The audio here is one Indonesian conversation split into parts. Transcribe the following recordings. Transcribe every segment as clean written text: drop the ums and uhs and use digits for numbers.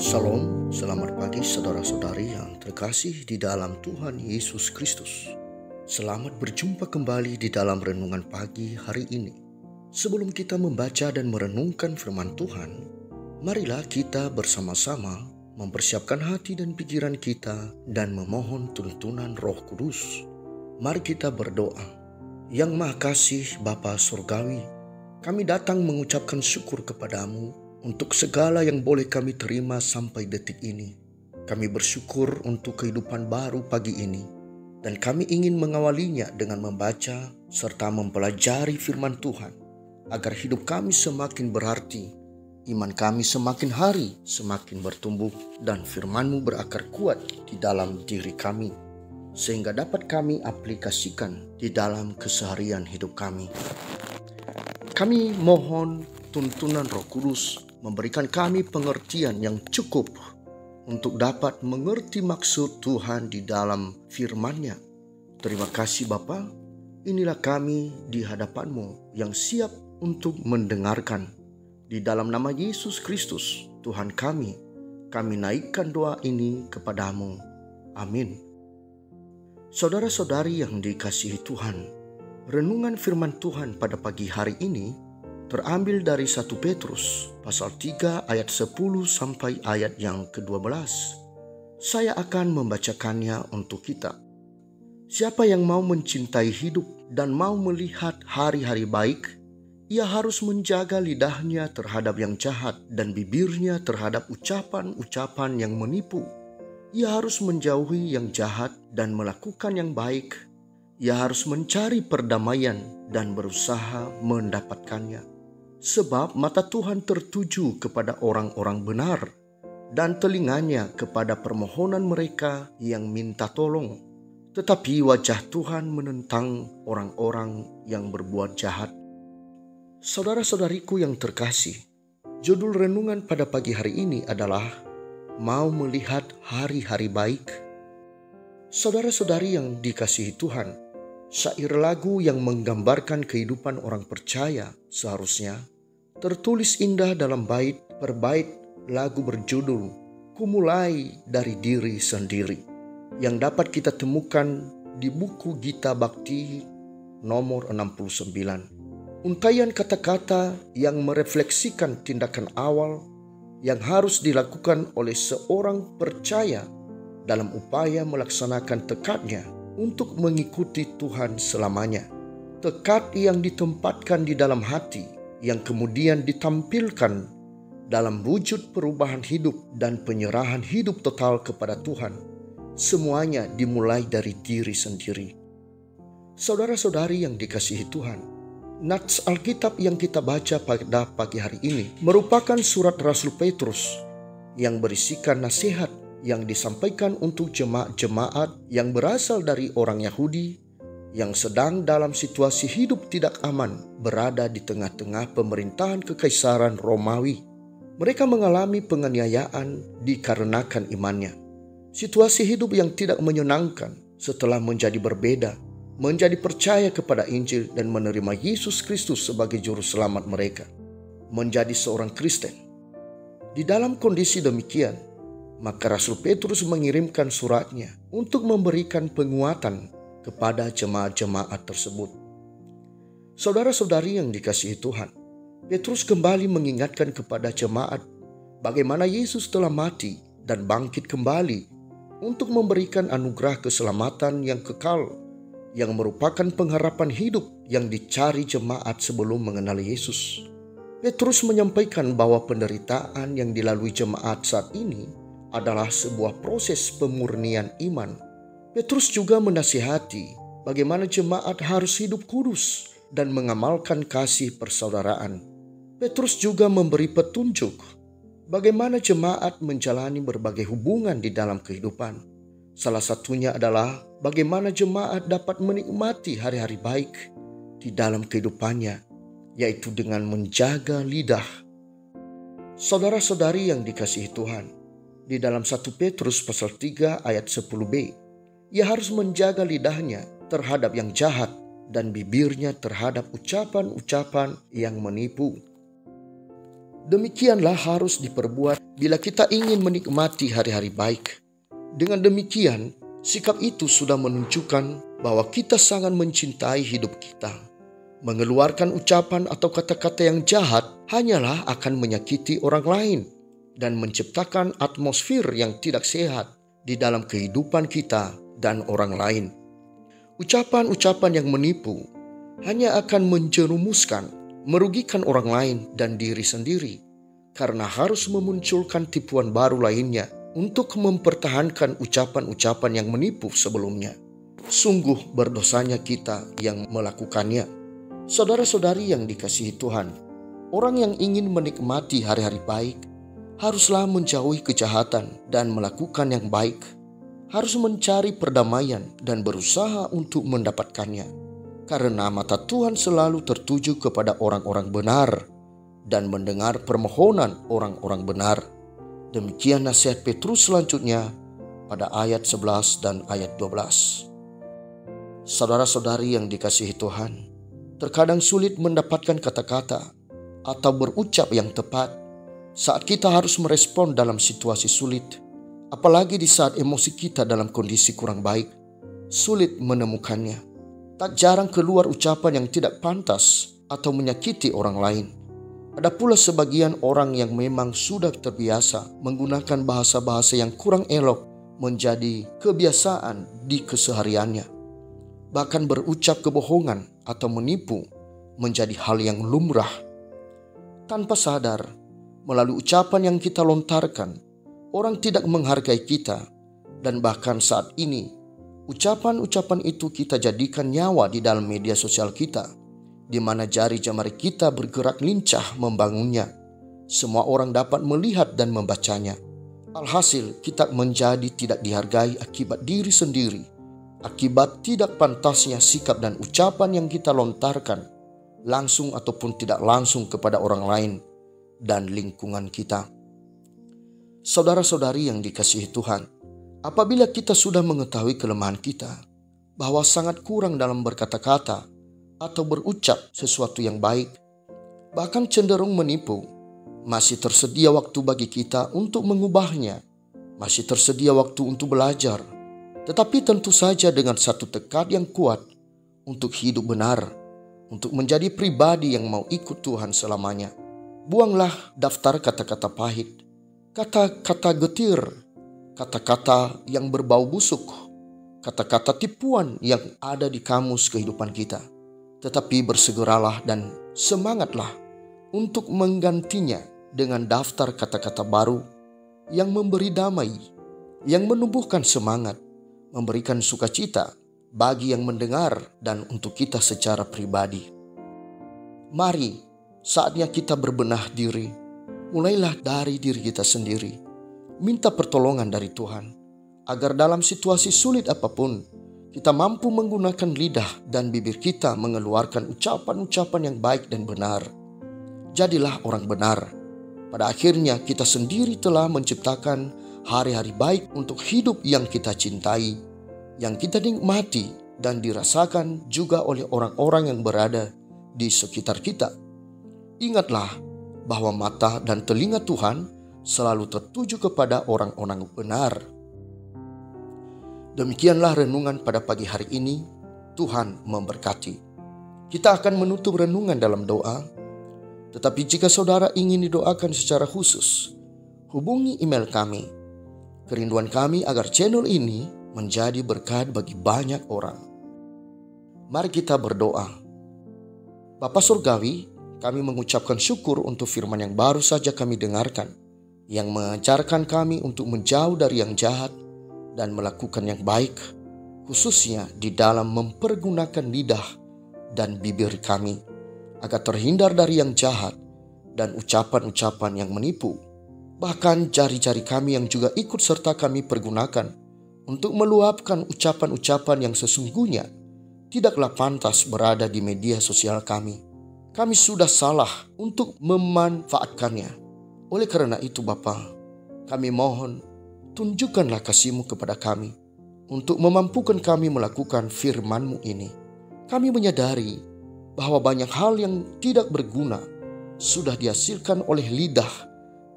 Salam, selamat pagi saudara-saudari yang terkasih di dalam Tuhan Yesus Kristus. Selamat berjumpa kembali di dalam renungan pagi hari ini. Sebelum kita membaca dan merenungkan firman Tuhan, marilah kita bersama-sama mempersiapkan hati dan pikiran kita dan memohon tuntunan Roh Kudus. Mari kita berdoa. Yang Maha Kasih Bapa Surgawi, kami datang mengucapkan syukur kepadamu untuk segala yang boleh kami terima sampai detik ini. Kami bersyukur untuk kehidupan baru pagi ini, dan kami ingin mengawalinya dengan membaca serta mempelajari firman Tuhan, agar hidup kami semakin berarti, iman kami semakin hari semakin bertumbuh, dan firman-Mu berakar kuat di dalam diri kami, sehingga dapat kami aplikasikan di dalam keseharian hidup kami. Kami mohon tuntunan Roh Kudus memberikan kami pengertian yang cukup untuk dapat mengerti maksud Tuhan di dalam firman-Nya. Terima kasih Bapa, inilah kami di hadapan-Mu yang siap untuk mendengarkan. Di dalam nama Yesus Kristus, Tuhan kami naikkan doa ini kepadamu. Amin. Saudara-saudari yang dikasihi Tuhan, renungan firman Tuhan pada pagi hari ini terambil dari 1 Petrus pasal 3 ayat 10 sampai ayat yang ke-12. Saya akan membacakannya untuk kita. Siapa yang mau mencintai hidup dan mau melihat hari-hari baik, ia harus menjaga lidahnya terhadap yang jahat dan bibirnya terhadap ucapan-ucapan yang menipu. Ia harus menjauhi yang jahat dan melakukan yang baik. Ia harus mencari perdamaian dan berusaha mendapatkannya. Sebab mata Tuhan tertuju kepada orang-orang benar, dan telinganya kepada permohonan mereka yang minta tolong. Tetapi wajah Tuhan menentang orang-orang yang berbuat jahat. Saudara-saudariku yang terkasih, judul renungan pada pagi hari ini adalah Mau Melihat Hari-hari Baik. Saudara-saudari yang dikasihi Tuhan, syair lagu yang menggambarkan kehidupan orang percaya seharusnya tertulis indah dalam bait per bait lagu berjudul Ku Mulai Dari Diri Sendiri, yang dapat kita temukan di buku Gita Bhakti nomor 69. Untaian kata-kata yang merefleksikan tindakan awal yang harus dilakukan oleh seorang percaya dalam upaya melaksanakan tekadnya untuk mengikuti Tuhan selamanya. Tekad yang ditempatkan di dalam hati, yang kemudian ditampilkan dalam wujud perubahan hidup dan penyerahan hidup total kepada Tuhan. Semuanya dimulai dari diri sendiri. Saudara-saudari yang dikasihi Tuhan, nats Alkitab yang kita baca pada pagi hari ini merupakan surat Rasul Petrus yang berisikan nasihat yang disampaikan untuk jemaat-jemaat yang berasal dari orang Yahudi yang sedang dalam situasi hidup tidak aman berada di tengah-tengah pemerintahan kekaisaran Romawi. Mereka mengalami penganiayaan dikarenakan imannya. Situasi hidup yang tidak menyenangkan setelah menjadi berbeda, menjadi percaya kepada Injil dan menerima Yesus Kristus sebagai juru selamat mereka, menjadi seorang Kristen. Di dalam kondisi demikian, maka Rasul Petrus mengirimkan suratnya untuk memberikan penguatan kepada jemaat-jemaat tersebut. Saudara-saudari yang dikasihi Tuhan, Petrus kembali mengingatkan kepada jemaat bagaimana Yesus telah mati dan bangkit kembali untuk memberikan anugerah keselamatan yang kekal, yang merupakan pengharapan hidup yang dicari jemaat sebelum mengenal Yesus. Petrus menyampaikan bahwa penderitaan yang dilalui jemaat saat ini adalah sebuah proses pemurnian iman. Petrus juga menasihati bagaimana jemaat harus hidup kudus dan mengamalkan kasih persaudaraan. Petrus juga memberi petunjuk bagaimana jemaat menjalani berbagai hubungan di dalam kehidupan. Salah satunya adalah bagaimana jemaat dapat menikmati hari-hari baik di dalam kehidupannya, yaitu dengan menjaga lidah. Saudara-saudari yang dikasihi Tuhan, di dalam 1 Petrus pasal 3 ayat 10b, ia harus menjaga lidahnya terhadap yang jahat dan bibirnya terhadap ucapan-ucapan yang menipu. Demikianlah harus diperbuat bila kita ingin menikmati hari-hari baik. Dengan demikian, sikap itu sudah menunjukkan bahwa kita sangat mencintai hidup kita. Mengeluarkan ucapan atau kata-kata yang jahat hanyalah akan menyakiti orang lain dan menciptakan atmosfer yang tidak sehat di dalam kehidupan kita dan orang lain. Ucapan-ucapan yang menipu hanya akan menjerumuskan, merugikan orang lain dan diri sendiri, karena harus memunculkan tipuan baru lainnya untuk mempertahankan ucapan-ucapan yang menipu sebelumnya. Sungguh berdosanya kita yang melakukannya. Saudara-saudari yang dikasihi Tuhan, orang yang ingin menikmati hari-hari baik haruslah menjauhi kejahatan dan melakukan yang baik, harus mencari perdamaian dan berusaha untuk mendapatkannya. Karena mata Tuhan selalu tertuju kepada orang-orang benar dan mendengar permohonan orang-orang benar. Demikian nasihat Petrus selanjutnya pada ayat 11 dan ayat 12. Saudara-saudari yang dikasihi Tuhan, terkadang sulit mendapatkan kata-kata atau berucap yang tepat saat kita harus merespon dalam situasi sulit. Apalagi di saat emosi kita dalam kondisi kurang baik, sulit menemukannya. Tak jarang keluar ucapan yang tidak pantas atau menyakiti orang lain. Ada pula sebagian orang yang memang sudah terbiasa menggunakan bahasa-bahasa yang kurang elok menjadi kebiasaan di kesehariannya. Bahkan berucap kebohongan atau menipu menjadi hal yang lumrah. Tanpa sadar, melalui ucapan yang kita lontarkan, orang tidak menghargai kita, dan bahkan saat ini ucapan-ucapan itu kita jadikan nyawa di dalam media sosial kita, di mana jari jemari kita bergerak lincah membangunnya. Semua orang dapat melihat dan membacanya. Alhasil kita menjadi tidak dihargai akibat diri sendiri, akibat tidak pantasnya sikap dan ucapan yang kita lontarkan, langsung ataupun tidak langsung kepada orang lain dan lingkungan kita. Saudara-saudari yang dikasihi Tuhan, apabila kita sudah mengetahui kelemahan kita, bahwa sangat kurang dalam berkata-kata atau berucap sesuatu yang baik, bahkan cenderung menipu, masih tersedia waktu bagi kita untuk mengubahnya, masih tersedia waktu untuk belajar, tetapi tentu saja dengan satu tekad yang kuat untuk hidup benar, untuk menjadi pribadi yang mau ikut Tuhan selamanya. Buanglah daftar kata-kata pahit, kata-kata getir, kata-kata yang berbau busuk, kata-kata tipuan yang ada di kamus kehidupan kita. Tetapi bersegeralah dan semangatlah untuk menggantinya dengan daftar kata-kata baru yang memberi damai, yang menumbuhkan semangat, memberikan sukacita bagi yang mendengar dan untuk kita secara pribadi. Mari, saatnya kita berbenah diri. Mulailah dari diri kita sendiri. Minta pertolongan dari Tuhan, agar dalam situasi sulit apapun, kita mampu menggunakan lidah dan bibir kita mengeluarkan ucapan-ucapan yang baik dan benar. Jadilah orang benar. Pada akhirnya kita sendiri telah menciptakan hari-hari baik untuk hidup yang kita cintai, yang kita nikmati dan dirasakan juga oleh orang-orang yang berada di sekitar kita. Ingatlah bahwa mata dan telinga Tuhan selalu tertuju kepada orang-orang benar. Demikianlah renungan pada pagi hari ini. Tuhan memberkati. Kita akan menutup renungan dalam doa. Tetapi jika saudara ingin didoakan secara khusus, hubungi email kami. Kerinduan kami agar channel ini menjadi berkat bagi banyak orang. Mari kita berdoa. Bapa Surgawi, kami mengucapkan syukur untuk firman yang baru saja kami dengarkan, yang mengajarkan kami untuk menjauh dari yang jahat dan melakukan yang baik, khususnya di dalam mempergunakan lidah dan bibir kami, agar terhindar dari yang jahat dan ucapan-ucapan yang menipu. Bahkan jari-jari kami yang juga ikut serta kami pergunakan untuk meluapkan ucapan-ucapan yang sesungguhnya tidaklah pantas berada di media sosial kami. Kami sudah salah untuk memanfaatkannya. Oleh karena itu Bapa, kami mohon tunjukkanlah kasih-Mu kepada kami untuk memampukan kami melakukan firman-Mu ini. Kami menyadari bahwa banyak hal yang tidak berguna sudah dihasilkan oleh lidah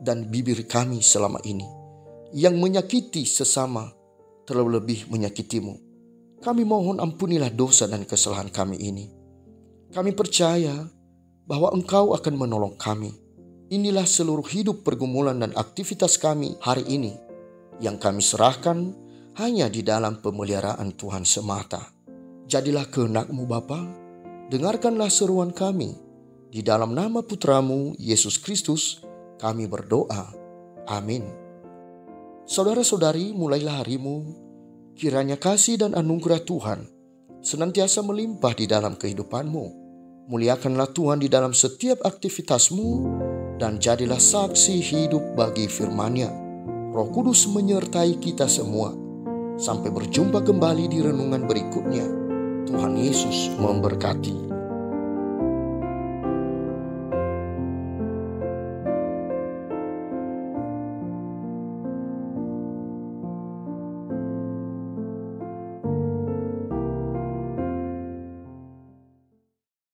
dan bibir kami selama ini, yang menyakiti sesama terlalu lebih menyakitimu. Kami mohon ampunilah dosa dan kesalahan kami ini. Kami percaya bahwa Engkau akan menolong kami. Inilah seluruh hidup, pergumulan, dan aktivitas kami hari ini yang kami serahkan hanya di dalam pemeliharaan Tuhan semata. Jadilah kehendak-Mu Bapa, dengarkanlah seruan kami. Di dalam nama Putramu, Yesus Kristus, kami berdoa. Amin. Saudara-saudari, mulailah harimu, kiranya kasih dan anugerah Tuhan senantiasa melimpah di dalam kehidupanmu. Muliakanlah Tuhan di dalam setiap aktivitasmu dan jadilah saksi hidup bagi firman-Nya. Roh Kudus menyertai kita semua. Sampai berjumpa kembali di renungan berikutnya. Tuhan Yesus memberkati.